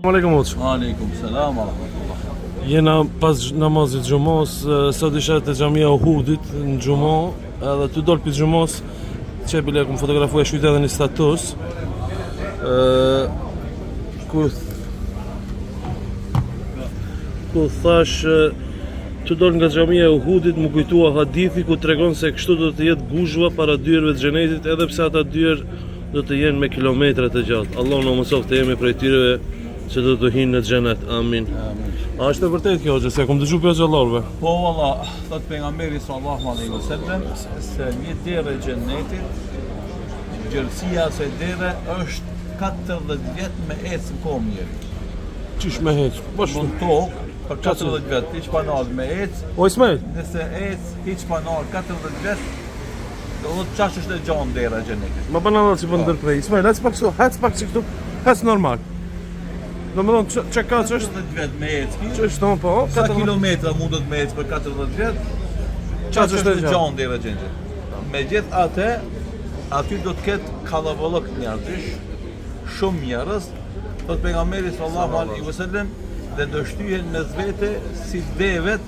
Aleikum hoç. Aleikum selam wa rahmatullah. Jena pas namazit xhumos, sot isha te xhamia Uhudit në xhumo, edhe ty dol pi xhumos, çepi le kum fotografuaj shujt edhe në status. Ku thash të dol nga xhamia e Uhudit, më kujtua hadithi ku tregon se kështu do të jetë guzhva para dyerve të xhenetit, edhe pse ata dyer do të jenë me kilometra të gjatë. Allah na mësoft të jemi prej tyre që do të hinë në xhenet. Amin. A është e vërtetë kjo gjë se kom dëgjuar për xhallarëve? Po valla, thot pejgamberi sallallahu alaihi wasallam se një derë e xhenetit, gjërësia se derë është 40 vjet me ecë në kohë mirë. Çish me hec? Po Në tokë për 40 vjet, hiç pa nal me ecë. O Ismail, Nëse ecë hiç pa nal 40 vjet, do të çash është e gjanë dera e xhenetit. ma bana që po ndërprej. Ismail, hec pak këtu, hec normal. Domethënë çka ka ç'është? 40 vjet me ecë. Ç'është po? Sa kilometra mundet me ecë për 40 vjet? Çfarë është e gjanë dera e xhenetit? Megjithatë, aty do të ketë kallavollok njerëzish, shumë njerëz, thot pejgamberi sallallahu alaihi wasallam, dhe do shtyhen në zvete si devet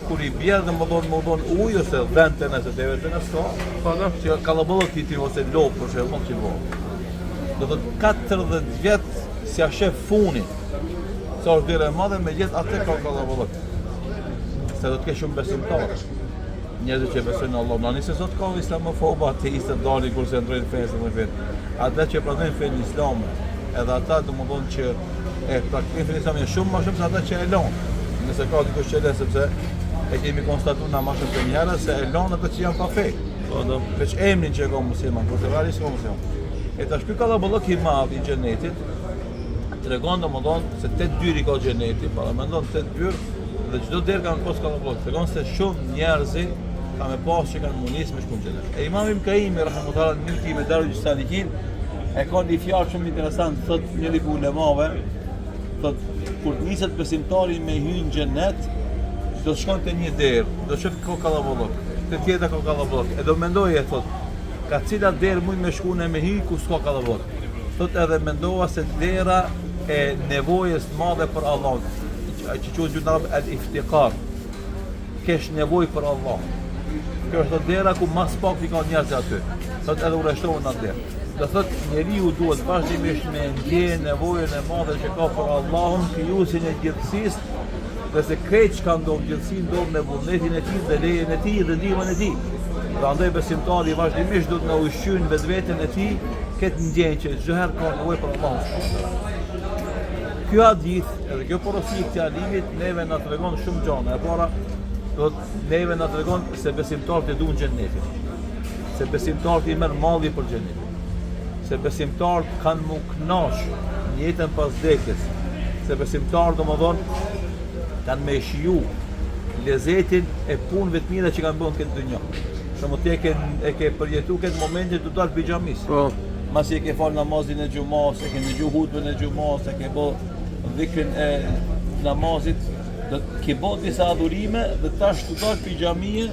kur i bjerë dhe më dhonë ujë ose vente nëse devet të nësko, që kallavollok ti ose lopë për shembull që vonë. Do të 40 vjet si a shef funi, sa është dire e madhe, me gjithë atë ka kallavollok. Se do të kesh shumë besimtarë. Njerëzit që besojnë në Allah. Na nisë sot ka islamofobë, ateistë dalin kur se ndrojnë fenë në vetë. Ata që pranojnë fenë islame, edhe ata domethënë që e praktikojnë fenë islame shumë më shumë se ata që e lënë. Nëse ka dikush që lë sepse e kemi konstatuar na më shumë të njerëz se e lënë ato që janë pa fe. Po do. Veç emrin që ka musliman, por të realisht ka musliman. E tash ky kallavollok i madh i xhenetit tregon domethënë se 8 dyri ka xheneti, para mendon 8 dyr dhe çdo derë kanë pas kallavollok. Tregon se shumë njerëzi ka me pas që kanë mundësi me shku në xhenet. E Imam Ibn Kaimi rahimahullah në librin e Darul Salikin e ka një fjalë shumë interesant, thot njëri nga ulemave, thot kur niset besimtari me hyrë në xhenet, do të shkon te një derë, do shoh ka kallavollok. Te tjetra ka kallavollok. E do mendoje thot, ka cila derë mund me shkuën me hyrë ku s'ka kallavollok. Thot edhe mendova se dera e nevojës madhe për Allah, që quhet gjunab al-iftiqar, kesh nevojë për Allah. Kjo është dera ku mas pak i ka njerëz aty. Thot edhe urreshtohen atë derë. Do thot njeriu duhet vazhdimisht me ndjenë nevojën e madhe që ka për Allahun, krijuesin e gjithësisë, dhe se krejt që ka ndonë gjithësi ndonë me vullnetin e tij dhe lejen e tij dhe ndihmën e tij. Dhe andaj besimtari vazhdimisht duhet me ushqyën vetveten e tij këtë ndjenjë që çdo herë ka nevojë për Allahun. Kjo hadith, edhe kjo porosi i këtij alimit neve na tregon shumë gjëra. E para, do të neve na tregon se besimtarët e duan xhenetin. Se besimtarët i merr malli për xhenetin. Se besimtarët kanë më kënaq në jetën pas vdekjes. Se besimtarët domodin kanë me shiju lezetin e punëve të mira që kanë bërë në këtë dynjë. Shumë ti e ke përjetuar këtë momentin të dal për xhamis. Po. Masi e ke fal namazin e xhumas, e ke ndëgju hutbën e xhumas, e ke bërë dhikrin e namazit, do të ke bërë disa adhurime dhe tash të dalë për xhamie,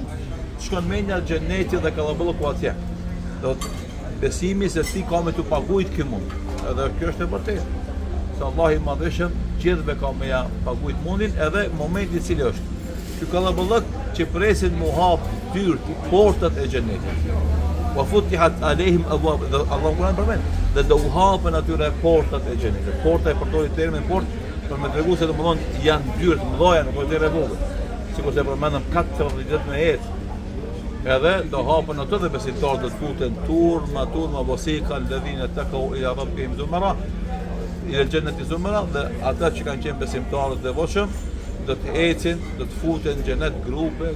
shkon mendja në xhenetit dhe kallavollku atje. Do të besimi se ti ka me të paguajt kë mund. Edhe kjo është e vërtetë. Se Allah i madhëshëm gjithëve ka me ja paguajt mundin edhe momenti i cili është. Ky kallavollok që presin mu hap dyert, portat e xhenetit. Wa futihat alehim abwab, Allahu Kur'an përmend, dhe do u hapen atyre portat e xhenetit. Porta e përdorit termin port për me tregu se domethënë janë dyert mëdha, nuk është derë vogël. Sikur se përmendëm 40 vjet me jetë. Edhe do hapen ato dhe besimtarët do të futen turma wasika alladhina taqaw ila rabbihim zumara ila jannati zumara, dhe ata që kanë qenë besimtarët devotshëm do të ecin, do të futen në xhenet grupe.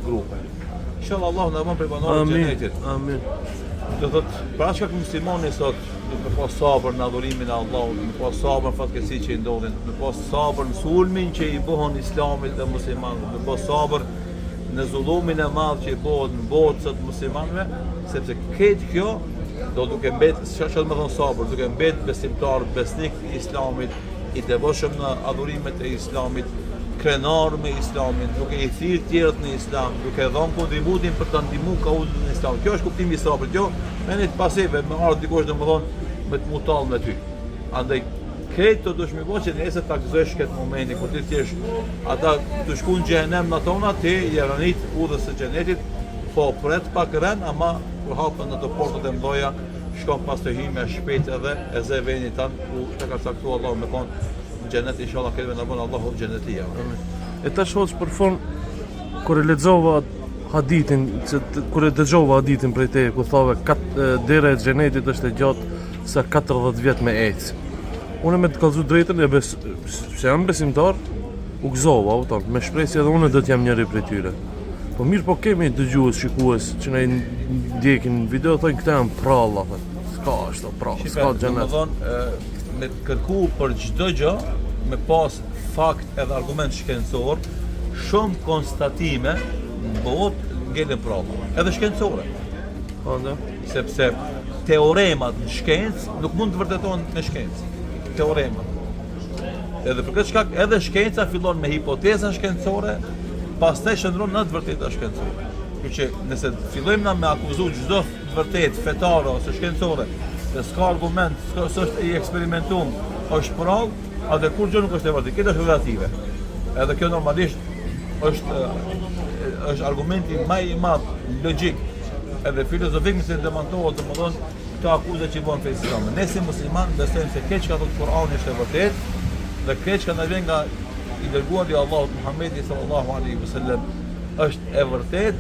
Inshallah Allah na bën prej banorëve të xhenetit. Amin. Do thotë, para çka muslimani sot do të pas sabër në adhurimin e Allahut, do të pas sabër në fatkeqësi që i ndodhin, do të pas sabër në sulmin që i bëhon Islamit dhe muslimanëve, do të pas sabër në zullumin e madh që i bëhet në botë sot muslimanëve, sepse këtë kjo do duke mbet, çfarë më thon sabër, duke mbet besimtar, besnik i Islamit, i devotshëm në adhurimet e Islamit, krenar me Islamin, duke i thirrë tjerët në Islam, duke dhënë kontributin për ta ndihmuar kauzën e Islamit. Kjo është kuptimi i sabrit. Jo, me një pasive, me ardh dikush domethënë me të mutall me ty. Andaj Këtë të dush mi bo që nëse ta gëzësh këtë momenti, kur ti t'jesh ata të shku në xhenem në tona, ti jeranit udhës së xhenetit, po pret pak rën, ama kur hapën në të portët e mdoja, shkon pas të hime shpejt edhe e ze veni tanë, ku të ka caktuar Allahu me konë në xhenet, inshallah këtë në bënë Allahu xhenetia. E tash hoç për fond, kur e lexova hadithin, kur e dëgjova hadithin prej teje ku thove dera e xhenetit është e gjatë sa 40 vjet me ecë. Unë me të kallëzu drejtën e se jam besimtar, u gëzova, me shpresje edhe unë do t'jam njëri prej tyre. Po mirë po kemi dëgjues, shikues që na ndjekin video, thonë këta janë pralla, s'ka ashtu prall, s'ka xhenet. Me kërku për çdo gjë, me pas fakt edhe argument shkencor, shumë konstatime në botë ngelen pralla, edhe shkencore. Sepse teoremat në shkencë nuk mund të vërtetohen me shkencë. Teoremat. Edhe për këtë shkak edhe shkenca fillon me hipoteza shkencore, pastaj shndron në të vërteta shkencore. Kështu që nëse fillojmë na me akuzu çdo të vërtetë fetare ose shkencore, se s'ka argument, s'është i eksperimentuar, është prallë, atë kur gjë nuk është e vërtetë. Kjo është relative. Edhe kjo normalisht është argumenti më i madh logjik edhe filozofik se demontohet domodin këto akuza që bën fejë islame. Ne si musliman besojmë se kjo që ka thënë Kur'ani është e vërtetë dhe kjo që na vjen nga i dërguari i Allahut Muhamedi sallallahu alaihi wasallam është e vërtetë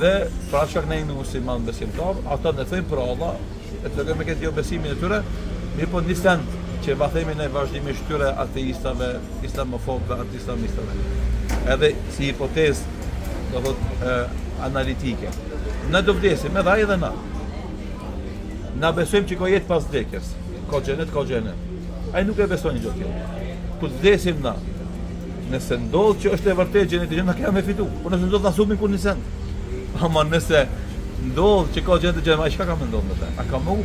dhe pra shkak ne jemi musliman besimtar, ata ne thënë për Allah, e të me këtë jo besimin e tyre, mirë po nisën që va themi ne vazhdimisht tyre ateistave, islamofobëve, antislamistave. Edhe si hipotezë do thotë analitike. Ne do vdesim edhe ai edhe na. Na besojmë që ka jetë pas vdekjes. Ka xhenet, ka xhenem. Ai nuk e beson gjë tjetër. Kur vdesim na, nëse ndodh që është e vërtetë xheneti, ne kemi fitu. Po nëse ndodh na sumin kur nisen. Ama nëse ndodh që ka xhenet xhenem, ai çka ka mendon me ta? A ka më?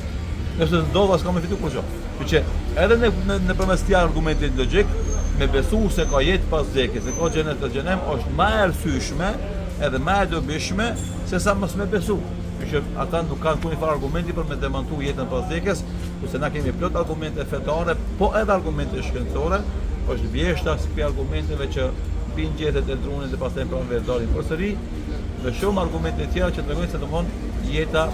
Nëse ndodh as ka më fitu kur gjë. Kështu që edhe në përmes këtij argumenti logjik, me besu se ka jetë pas vdekjes, se ka xhenet dhe xhenem është më e arsyeshme edhe më e dobishme se sa mos me besu. Që ata nuk kanë kurrë fare argumenti për me demantu jetën pas vdekjes, kurse na kemi plot argumente fetare, po edhe argumente shkencore, është vjeshta si argumenteve që bin gjethet e drunit dhe pastaj pranë verdalin përsëri, dhe shumë argumente tjera që tregojnë se domthon jeta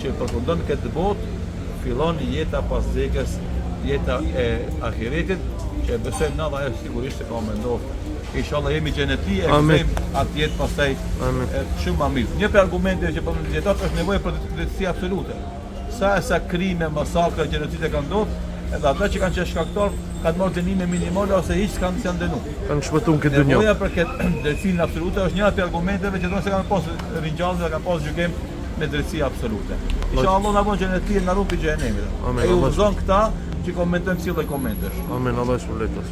që përfundon këtë botë, fillon jeta pas vdekjes, jeta e ahiretit, që besojmë na dhe ajo sigurisht se ka më ndodhur. Inshallah jemi xheneti e kthejmë atë jetë pastaj shumë më mirë. Një për argumente që po më dietat është nevoja për drejtësi absolute. Sa krime, masakra, gjenocide kanë ndodhur, edhe ata që kanë qenë shkaktar kanë marrë dënime minimale ose hiç s'kanë ndënuar. Kanë shpëtuar këtë dynjë. Nevoja për këtë drejtësinë absolute është një për argumenteve që thonë se kanë pasur ringjallje dhe kanë pasur gjykim me drejtësi absolute. Inshallah na von xheneti na rupi xhenemit. E udhëzon këta që komentojnë si lloj komentesh. Amen, Allah shpëletosh.